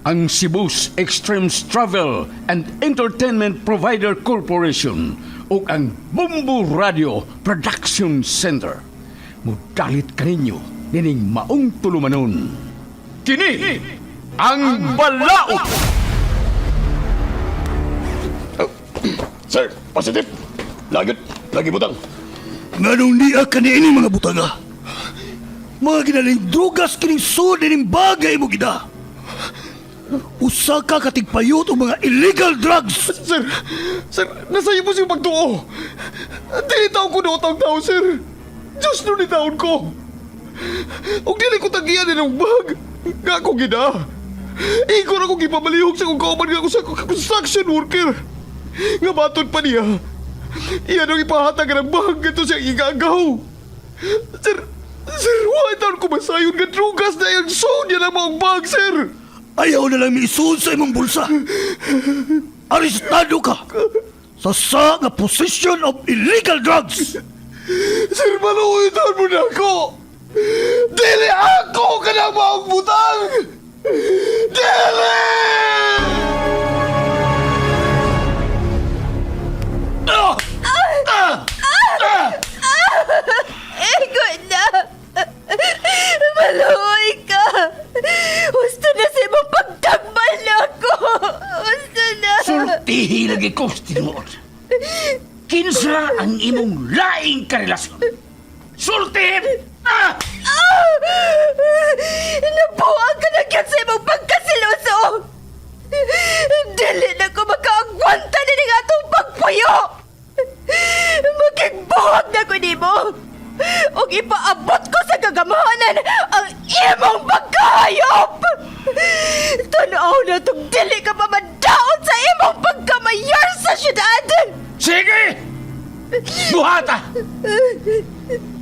ang Cebu's Extremes Travel and Entertainment Provider Corporation o ang Bumbu Radio Production Center. Mudalit kaninyo dining maong tulumanon. Kini ang Balaod! Sir, positive. Lagi butang. Nganong niya kanini mga butaga? Mga ginaling drugas kining sud dining bagay mo gida. Usa ka katigpayot o mga illegal drugs. Sir, nasa iyo po siyang pagtuo. Dili taon ko nootang tao, sir. Diyos no ni taon ko. Huwag dili ko tagiyan ng bag. Nga ako gina. Igor ako gipamalihog sa kong kauman nga ako sa construction worker. Nga batod pa niya. Iyan ang ipahatag ng bag ito siyang igagaw. Sir, why taon ko masayon nga drugas na yung sound niya ng mga bag, sir? Ayaw na lang miisuon sa imong bulsa. Arestado ka sa nga possession of illegal drugs. Sir, maluwitan mo na ako! Dili ako ka na maong butang! Dili! Ego na! Maluoy ka! Gusto na sa imong pagtambal na ako! Gusto na! Sultihi lagi ko, tinuod. Kinsa ang imong laing karelasyon? Sultihin! Nabuang ka na kyan sa imong pagkasiloso! Dili na ko makaagwanta na ng atong pagpuyo! Magigbuhag na ko nimo! O ipaabot ko sa gagamahanan ang imong pagkahayop! Tanaw na itong dili ka pa madaon sa imong pagkamayor sa syudad! Sige! Buhata!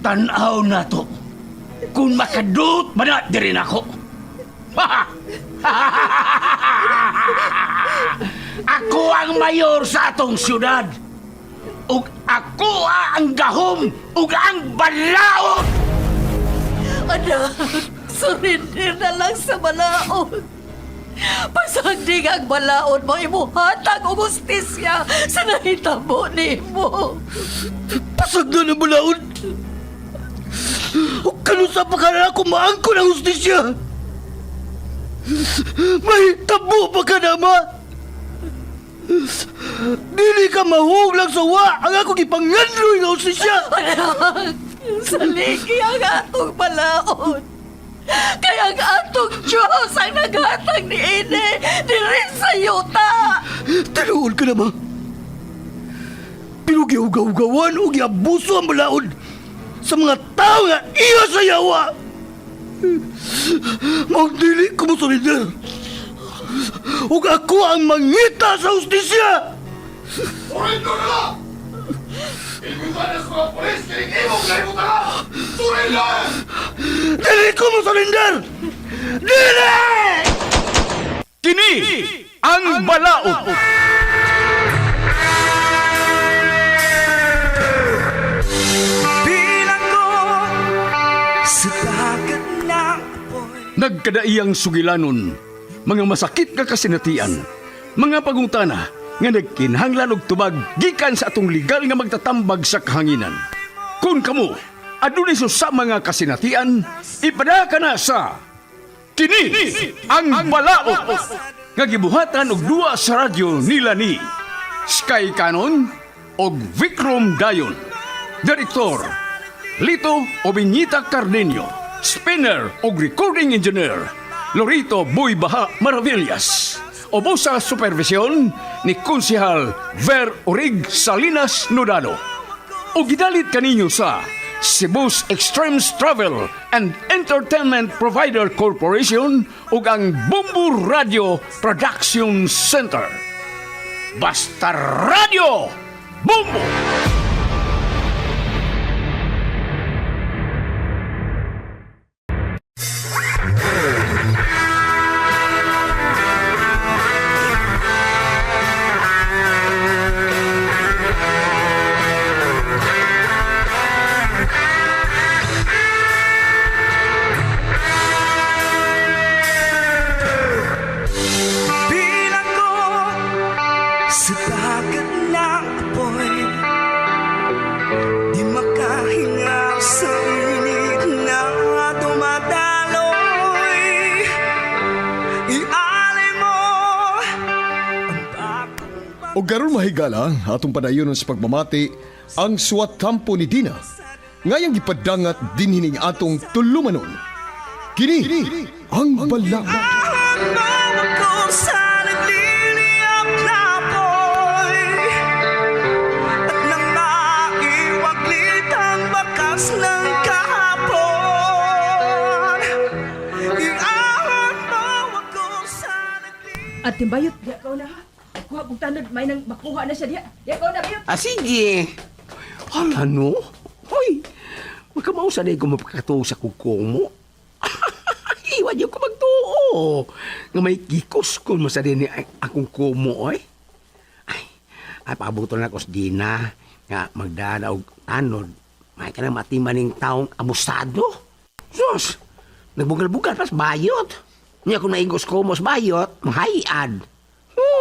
Tanaw na to. Kung makadut man na din ako. Ako ang mayor sa atong syudad. Ug ako ang gahom ug ang balaod. Anak, surrender na lang sa balaod. Pasagdig ang balaod mo, imuhatag o justisya sa nahitabo ni mo. Pasagda na balaod. O kanusa pa ka na ako maangko ng justisya. May tabo pa ka na, ma. Dili ka mahuglang sa wa ang ako gipangandroy ng justisya. Anak, saligi ang atong balaod. Kaya ang atong Diyos ang naghatag ni Ine diri sa yuta. Tinuod ka na, ma. Pero giugaw-gawan o giabuso ang balaod sa mga tao nga iya sa yawa. Magdili ko mo solider. Ug ako ang mangita sa justisya. Surrender na lang! Igubanas ko ang polis kaya imong layo ka! Surrender! Dili ko mo solider. Dili! Kini ang Balaod. Nagkadaiyang sugilanon, mga masakit nga kasinatian, mga pagungtana nga nagkinhanglan og tubag gikan sa atong legal nga magtatambag sa kahanginan. Kung kamo adunay sa mga kasinatian, ipada ka na sa Kini ang Balaod nga gibuhatan og duwa sa radyo nila ni Sky Canon og Vikram Dayon. Direktor Lito Obiñita Cardenio. Spinner o recording engineer Lorito Boy Baha Maravillas. Obo sa supervisyon ni Konsehal Ver Orig Salinas Nodalo. O gidalit kaninyo sa Cebu's Extremes Travel and Entertainment Provider Corporation ug ang Bumbu Radio Production Center. Basta Radio Bumbu! O garon mahigala atong padayon sa pagmamati ang suwat kampo ni Dina. Ngayang gipadangat din hining atong tulumanon. Kini ang balang. At timbayot, diya ka na ha. Kuha kong tanod, may nang makuha na siya diya. Diya ka na, bayot. Ah, sige. Hala, no? Hoy, magkamausa na ko mapakatuo sa kuko mo. Iwan niyo ko magtuo. Nga may kikos ko mo sa din akong kumo, oy. Ay, pabuto na ko sa Dina. Nga magdana og tanod. May ka na matimaning taong abusado. Sus, nagbugal-bugal pas bayot. Niya kung naigos ko mo sa bayot, mahayad.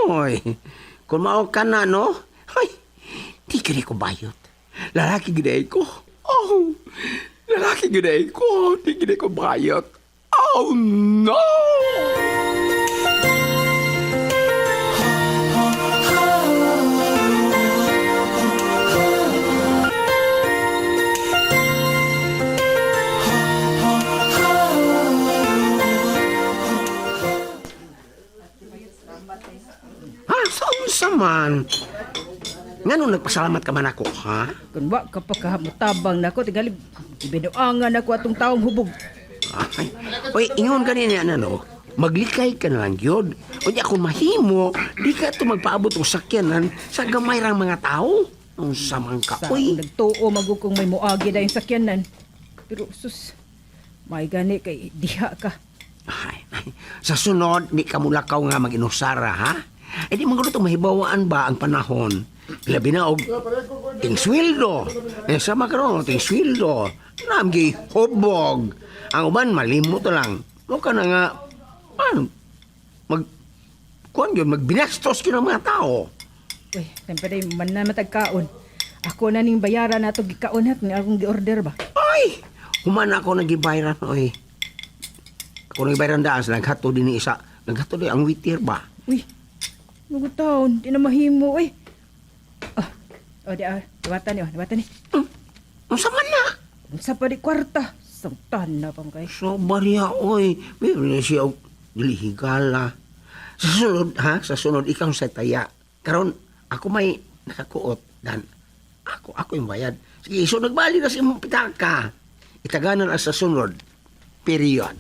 Hoy, kung mao ka na, no? Hoy, di ka ko bayot. Lalaki giday ko. Oh, lalaki giday ko. Di giday ko bayot. Oh, no! Saan man? Nga nung nagpasalamat ka man ako, ha? Kung wa ka pa kahamutabang na ako, tingali, binuangan ako atong taong hubog. Ay, oy, ingon ka niya no? Maglikay ka na lang, yun. O niya, kung mahimo, di ka ito magpaabot o sakyanan sa gamay rang mga tao. Ang samang ka, Sa uy. nagtuo magukong may muagi na yung sakyanan. Pero sus, may gani kay diha ka. Ay, sa sunod, di ka mulakaw nga mag-inusara, ha? Eh di mga itong mahibawaan ba ang panahon? Labi na og ting sweldo. Eh sama karon ting sweldo. Namgi hubog. Ang uban malimot lang. Mo ka na nga kuan yun, magbinastos ka ng mga tao. Uy, tempere man na matagkaon. Ako na ning bayaran na ito gikaon hat, nga akong gi-order ba? Ay! Human ako nagibayran, oy. Ako nagibayran daan sa naghato din ni isa. Naghato din ang witir ba? Uy, nugot taon, di na mahimo, uy. Dawatan ni. Ang sama na! Unsa pa di kwarta? Sangtan na pang kay. So, bariya, oy. Mayroon na siya dilihigala. Sa sunod, ha? Sa sunod, ikaw sa taya. Karon, ako may nakakuot. Dan, ako yung bayad. Sige, so nagbali na si mong pitaka. Itaganan na sa sunod. Period.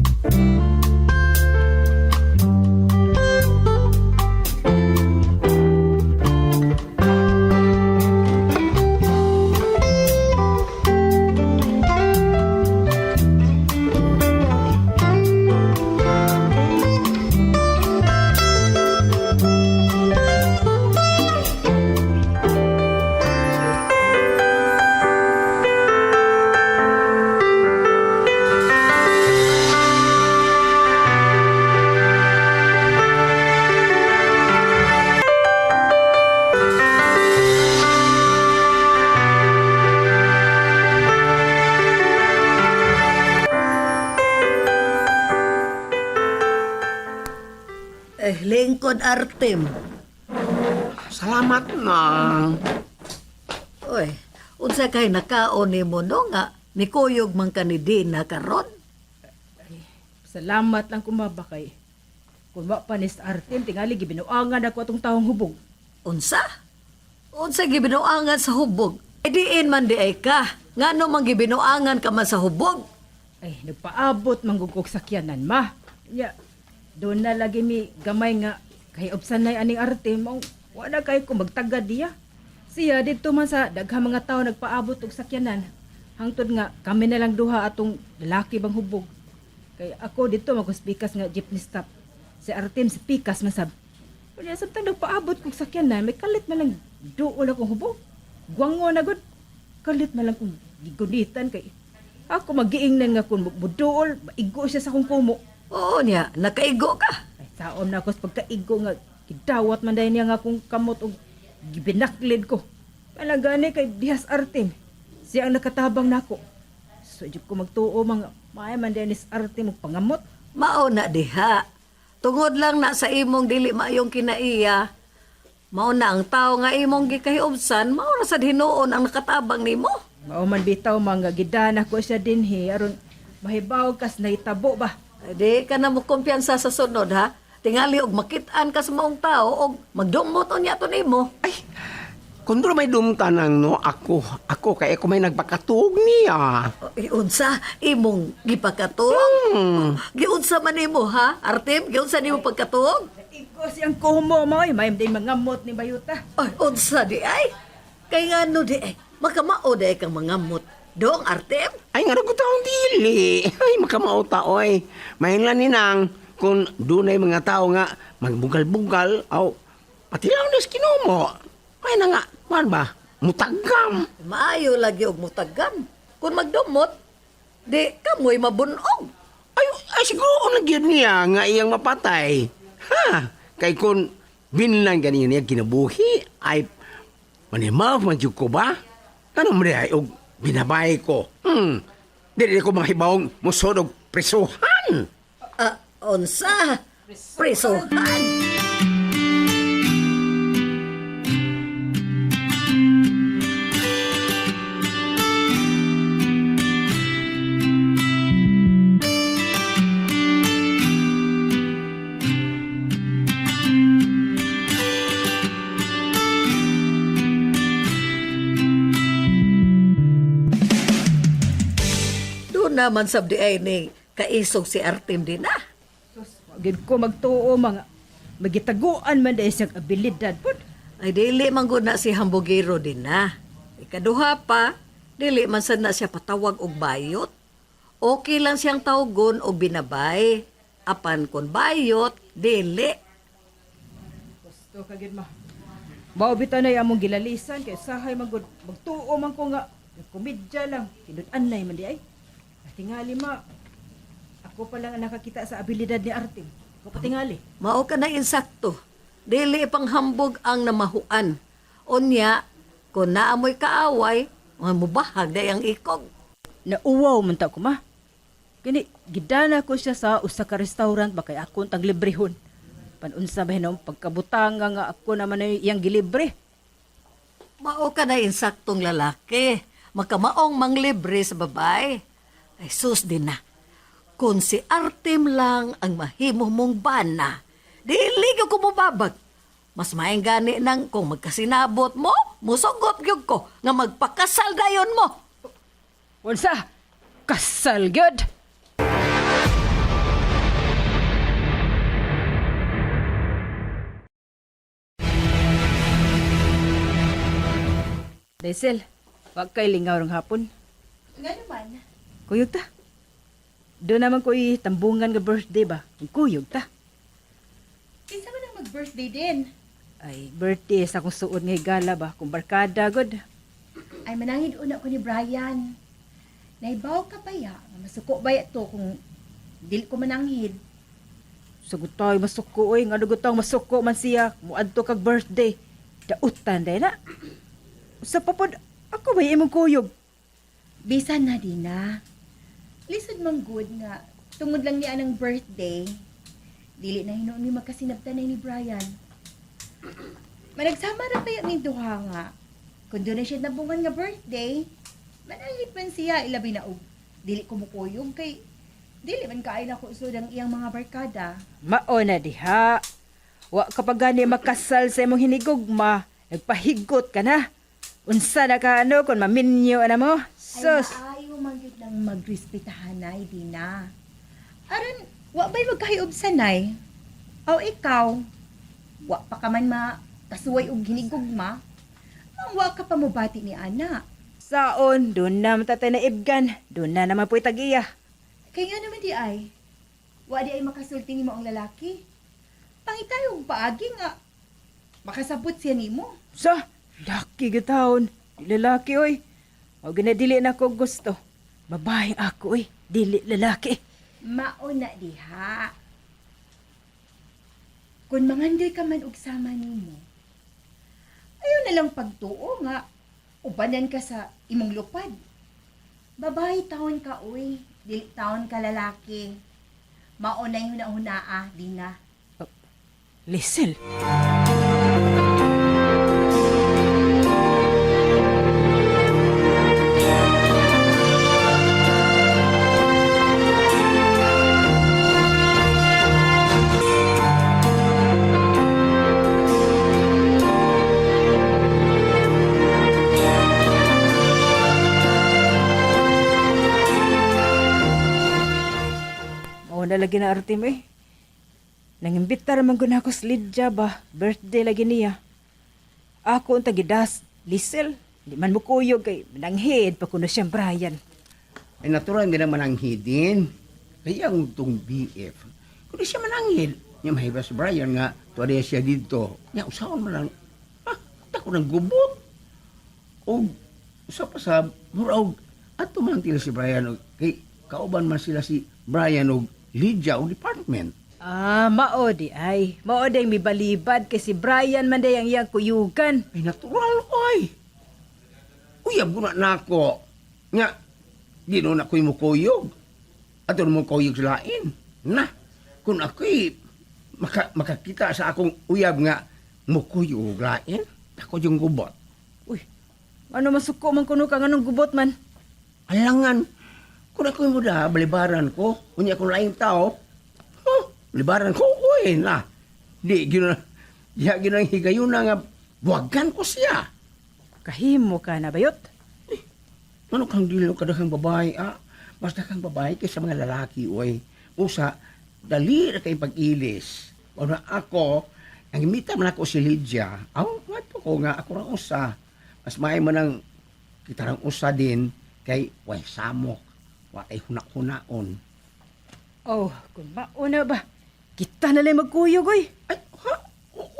Lingkod Artem. Salamat na. Oy, unsa kay nakaon nimo no nga nikuyog man ka ni Dina karon? Salamat lang kumaba kay. Kung wa pa ni sa Artem, tingali gibinuangan ako atong taong hubog. Unsa? Unsa gibinuangan sa hubog? E diin man di ay ka. Ngano man gibinuangan ka man sa hubog? Ay, nagpaabot manggugok sakyanan, ma. Ya, doon na lagi mi gamay nga kay obsanay aning Artem, wala kay ko magtagad diya. Siya dito man sa daghang mga tao nagpaabot og sakyanan. Hangtod nga kami na lang duha atong lalaki bang hubog. Kay ako dito maghospikas nga jeepney stop. Si Artem si Pikas man sab. Kunya samtang nagpaabot kog sakyanan, may kalit man lang duol akong hubog. Guwango na gud. Kalit man lang kong gigulitan kay ako magiingnan nga kun buduol, maigo siya sa akong kumo. Oo niya, nakaigo ka. Ay, saon na ako sa pagkaigo nga, kidawat man dahil niya nga akong kamot o gibinaklid ko. Palagani kay Dihas Artem. Siya ang nakatabang nako. So, ko magtuo mga maya man dahil ni Artem magpangamot. Mao na diha. Tungod lang na sa imong dili maayong kinaiya. Mao na ang tao nga imong gikahiubsan, mao ra sad hinuon ang nakatabang nimo. Mao man bitaw mga gidana ko siya dinhi aron mahibaw kas nahitabo ba. Ay, di ka na mo kumpiyansa sa sunod ha. Tingali og makit-an ka sa maong tao og magdumot unya to nimo. Ay, kundro may dumtanang no, ako kay ako may nagpakatuog niya. Giunsa imong gipakatuog? Giunsa man nimo ha? Artem, giunsa nimo pagkatuog? Iko siyang kumo mo ay may mangamot ni bayuta. Ay, unsa di ay? Kay ngano di ay? Makamao di ay kang mangamot. Dong, Artem? Ay, nga ko taong dili. Ay, makamauta, oy. Mahinlan ninang, kung dunay mga tao nga, magbugal-bugal, aw, patilaw na kinumo. Ay na nga, man ba, mutagam. Maayo lagi og mutagam. Kung magdumot, di kamoy mabunog. Ay siguro nagyan niya nga iyang mapatay. Ha? Kay kung binlan ganyan niya kinabuhi, ay manimaw man jud ko ba? Ano mo ay og binabay ko? Dili ko mahibawong musod og presuhan. Unsa? Presohan. Doon naman sabdi ay ni kaisog si Artem din na. Sus, wagid ko magtuo mga magitaguan man dahil siyang abilidad pod. Ay dili man gud na si hambugero din na. Ikaduha pa, dili man sad na siya patawag og bayot. Okay lang siyang tawgon og binabay. Apan kon bayot, dili. Gusto ka gid ma. Mao bitaw na among gilalisan kay sahay magud magtuo man ko nga komedya lang tinud-anay man di ay. Tingali ma. Ako pa lang ang nakakita sa abilidad ni Artem. Ako pa tingali. Mao ka na insakto. Dili panghambog ang namahuan. Unya, kung naamoy kaaway, mubahag day ang ikog. Nauwaw man ta ko ma. Kani gidana ko siya sa usa ka restaurant ba kay akong taglibrehon. Panunsa ba hinong pagkabutanga nga ako naman ay iyang gilibre. Mao ka na insaktong lalaki. Magkamaong manglibre sa babae. Ay sus din na. Kung si Artem lang ang mahimo mong bana, dili ko kumubabag. Mas maing gani nang kung magkasinabot mo, musugot gyud ko nga magpakasal dayon mo. Unsa? Kasal gyud. Daisel, wag kay lingaw rong hapon. Nga naman. Kuyog ta. Doon naman ko tambungan nga birthday ba? Kuyog ta. Kinsa man ang mag-birthday din? Ay, birthday sa akong suod nga higala ba? Kung barkada, god. Ay manangid una ko ni Brian. Naibaw ka pa ya, nga masuko ba to kung dili ko mananghid. Sugod tayo masuko, oy. Nga dugot tayo masuko man siya. Muadto kag birthday. Dautan, day na. Sa papod, ako ba imong kuyog? Bisan na din na. Lisod man good nga, tungod lang niya ang birthday, dili na hinoon ni magkasinabtanay ni Brian. Managsama ra kaya ni duha nga. Kung doon na siya nabungan nga birthday, manahit man siya ilabi na og dili ko mukuyog kay dili man kaay na ko usod ang iyang mga barkada. Mao na diha. Wa kapag gani makasal sa imong hinigugma, nagpahigot ka na. Unsa na ka ano kung maminyo na mo? Sus! Ay maayo man gyud lang magrespetahanay din na. Aron wa ba'y magkahiub sanay? Aw ikaw, wa pa ka man makasuway og hinigugma. Ang wa ka pa mobati ni ana. Saon, doon na matatay na ibgan. Doon na naman po'y tagiya. Kaya nga naman di ay. Wa di ay makasulti nimo ang lalaki. Pangitayong paagi nga. Makasabot siya nimo. So, laki gitawon. Lalaki, oy. O ginadili na ko gusto. Babae ako, oy. Dili lalaki. Mauna diha. Kung mangandoy ka man og sama nimo, ayaw na lang pagtuo nga ubanan ka sa imong lupad. Babae taon ka uy, dili taon ka lalaki. Maunay huna-hunaa, di na. Lisel. lagi na Artem eh. Nangimbitar man ko na ako sa Lydia ba, birthday lagi niya. Ako ang tagidas, Lisel. Di man mo kuyog kay mananghid pa kuno siyang Brian. Ay natural hindi naman ang hidin. Kaya ang itong BF. Kung di siya manangil, niya mahiba si Brian nga, tuwa siya dito. Niya, usawan mo lang, tako ng gubot. O, usa pa sa, muraw, ato man tila si Brian, kay kauban man sila si Brian o Lydia o department. Mao di ay. Mao di ang mibalibad kay si Brian man day ang iyang kuyugan. Ay, natural, oy. Uyab ko na ako. Nga, di na ako'y mukuyog. Ato na mukuyog sa lain. Na, kung ako'y makakita sa akong uyab nga mukuyog lain, ako yung gubot. Uy, ano masuko man kuno kang anong gubot man? Alangan, kung ako'y muda, balibaran ko, kunya akong laing tao, balibaran ko, uy, na. Di, ginang higayon na nga, buwagan ko siya. Kahimo ka na bayot? Ano kang dilo kadahang babae, Basta kang babae kaysa mga lalaki, uy. Usa, dali na kay pag-ilis. O na ako, ang imita man ako si Lydia, mato ko nga, ako rang usa. Mas may man ang kita rang usa din, kay, way, samok. Way, hunak-hunaon. Oh, kung mauna ba? Kita na lang magkuyog, oy. Ay,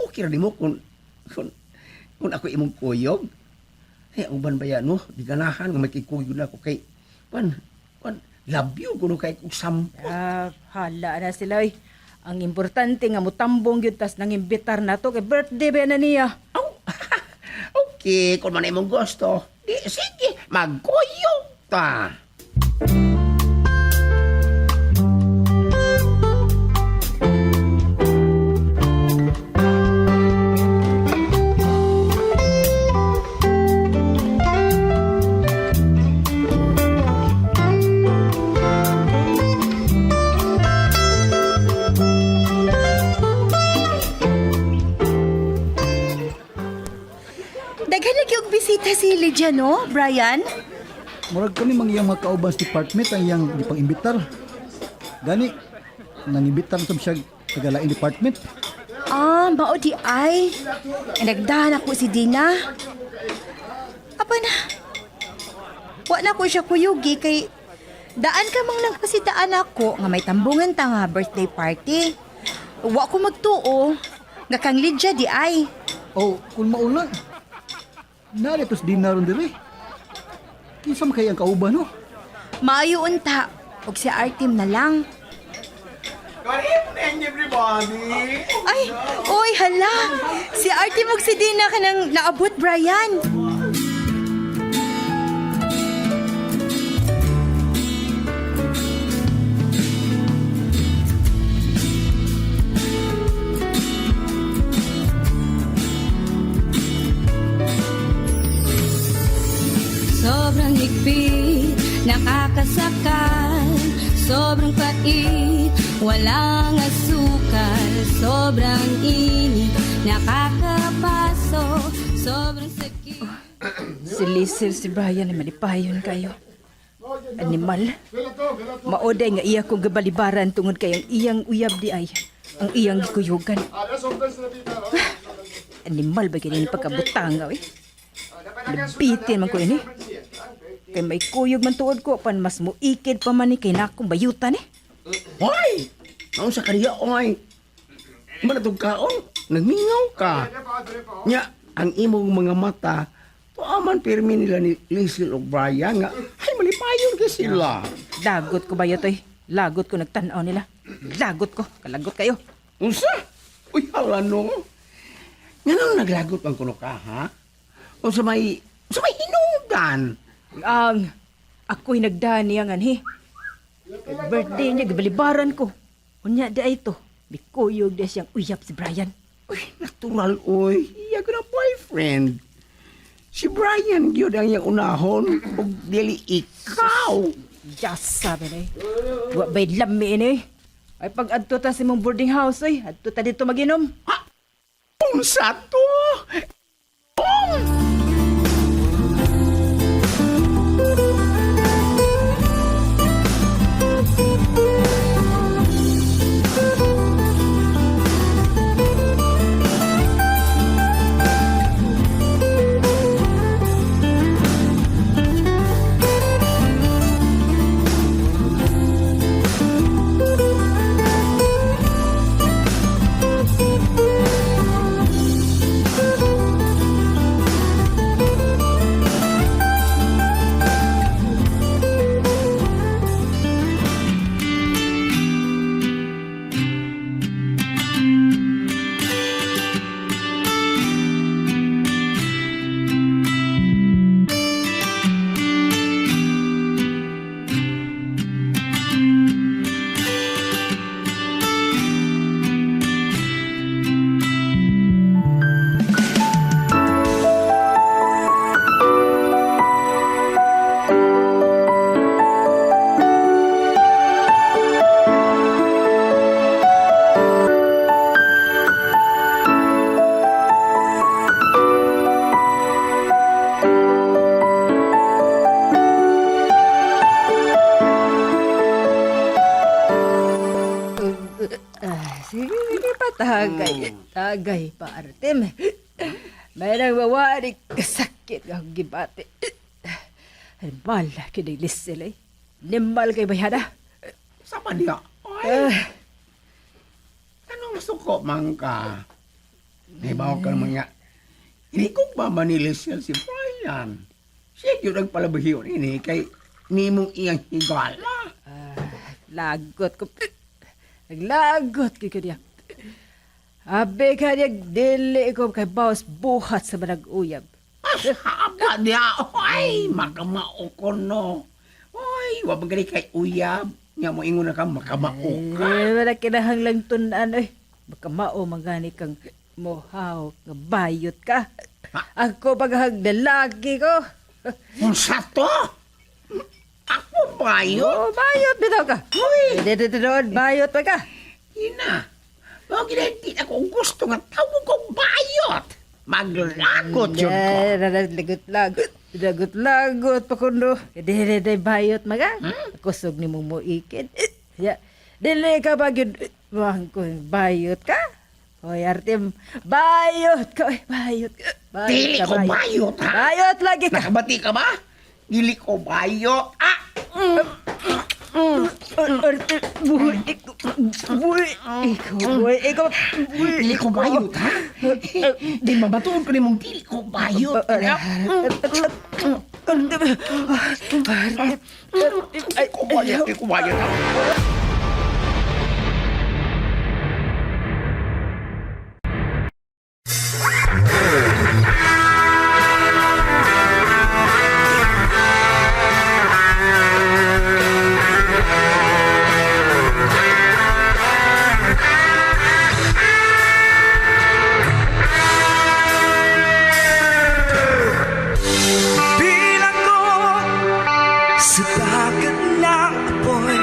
okay rin mo kung ako imong kuyog. Ay, uban ba yan, no? Di ganahan, nga may kikuyog na ako kay, love you, kuno kay kong sampo. Hala na sila, oy. Ang importante nga mutambong yun, tas nangimbitar na to, kay birthday ba na niya? Okay, kung man imong gusto, di, sige, magkuyog ta. Daghan lagi og bisita si Lydia, no, Brian? Murag kami mangyang mga kauban sa department ang iyang ipang-imbitar. Gani, nang-imbitar sa siya tagalaing department. Mao di ay. Nagdahan ako si Dina. Apa na? Wa na ko siya kuyugi kay daan ka mang nagpasitaan ako nga may tambungan ta nga birthday party. Wa ko magtuo nga kang Lydia di ay. O, kung mauna, nalitos din na ron diri. Kinsa man kay ang kauban, no? Maayo unta og si Artem na lang. Good evening, everybody! Ay, oy hala. Si Artem og si Dina kanang naabot, Brian. Sobrang higpit, nakakasakal. Sobrang pait, walang asukal. Sobrang init, nakakapaso. Sobrang sakit. Si Lisel, si Brian, ay malipayon kayo. Animal. Maoday nga iya kong gabalibaran tungod kay ang iyang uyab di ay. Ang iyang gikuyugan. Animal ba ganyan pagkabutanga, eh? Nabitin man ko ini. Kay may kuyog man tuod ko, pan mas muikid pa man ni kay nakong bayutan, eh. Hoy! Ang sa kariya, oy! Malatog kaon, nagmingaw ka. Nya, ang imong mga mata, tuaman pirmi nila ni Liesl o Brian nga, ay malipayon ka sila. Lagot ko bayot, eh. Lagot ko nagtanaw nila. Lagot ko, kalagot kayo. Unsa? Uy, hala no. Nga nang naglagot ang kuno ka, ha? O sa may hinugan. Ako'y nagdani ang anhi. Kay birthday niya, gabalibaran ko. Unya di ay ito. Bikuyog di siyang uyap si Brian. Uy, natural, uy. Iya ko na boyfriend. Si Brian, yun ang iyang unahon. O dili ikaw. Yes, sabi na eh. Wa ba'y lami ini. Ay pag adto ta sa mong boarding house, eh. Adto ta dito mag-inom. Unsa to? Tagay pa, Artem. May nagwawari kasakit nga akong gibati. Bala, kinilis sila eh. Nimbal kay bayada. Sa pa niya? Ay, anong suko man ka? Nahibaw ka naman nga. Hindi ko ba manilis yan si Brian? Siya yun nagpalabahiyon ini kay nimong iyang higala. Lagot ko. Naglagot ko kaniya. Abe kaniya, dili ko kay bawas buhat sa manag uyab. Haba niya. Ay, makamao ko no. Ay, wabang gali kay uyab. Nga mo ingon na ka, makamao ka. Wala kinahanglang tunan eh. Makamao magani kang mohaw nga bayot ka. Ako paghag lalaki ko. Kung sa to? Ako bayo? Oh, bayot bitaw ka. Dito doon, bayot pa ka. Ina, mga ginantin ako kung gusto nga tawag kong bayot. Maglagot yun ko. Lagot pa kundo. Dili bayot maga. Kusog ni mong muikid. Ya, dili ka ba yun? Wang ko bayot ka? Hoy, Artem, bayot ka. Bayot ka. Dili ko bayot, ha? Bayot lagi ka. Nakabati ka ba? Dili ko bayot. Dili ko bayot, ha? Di mabatuon ko ni mong dili ko bayot. Dili ko bayot, ha? Bilang ko sa dagat na apoy,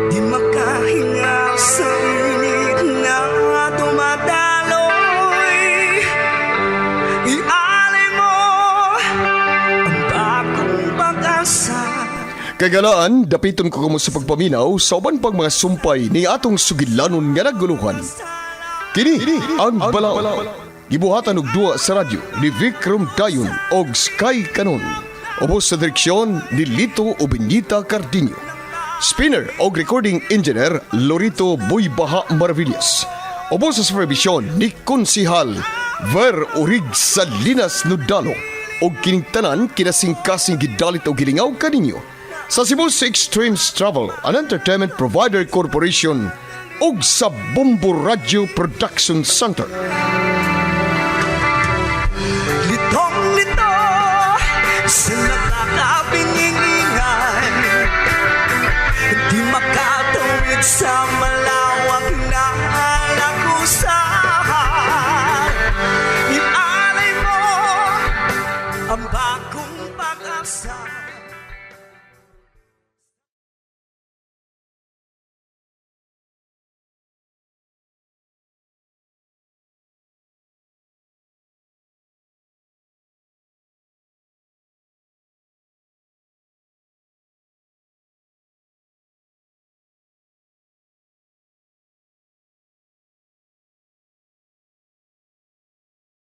di makahinga sa init na dumadaloy. Ialay mo ang bagong pag-asa. Kagalaan, dapiton ko kamo sa pagpaminaw sa uban pang mga sumpay ni atong sugilanon nga naguluhan. Kini ang Balaod. Gibuhatan og duwa sa radyo ni Vikram Dayon og Sky Canon. Ubos sa direksyon ni Lito Obenita Cardinho. Spinner og recording engineer Lorito Buybaha Maravillas. Ubos sa supervision ni Konsihal Ver Orig Salinas Nudalo og kining tanan kinasing-kasing gidalit og gilingaw kaninyo sa Cebu Extremes Travel and Entertainment Provider Corporation ug sa Bombo Radio Production Center. Litong-lito sa nakakapingingay, di makatawid sa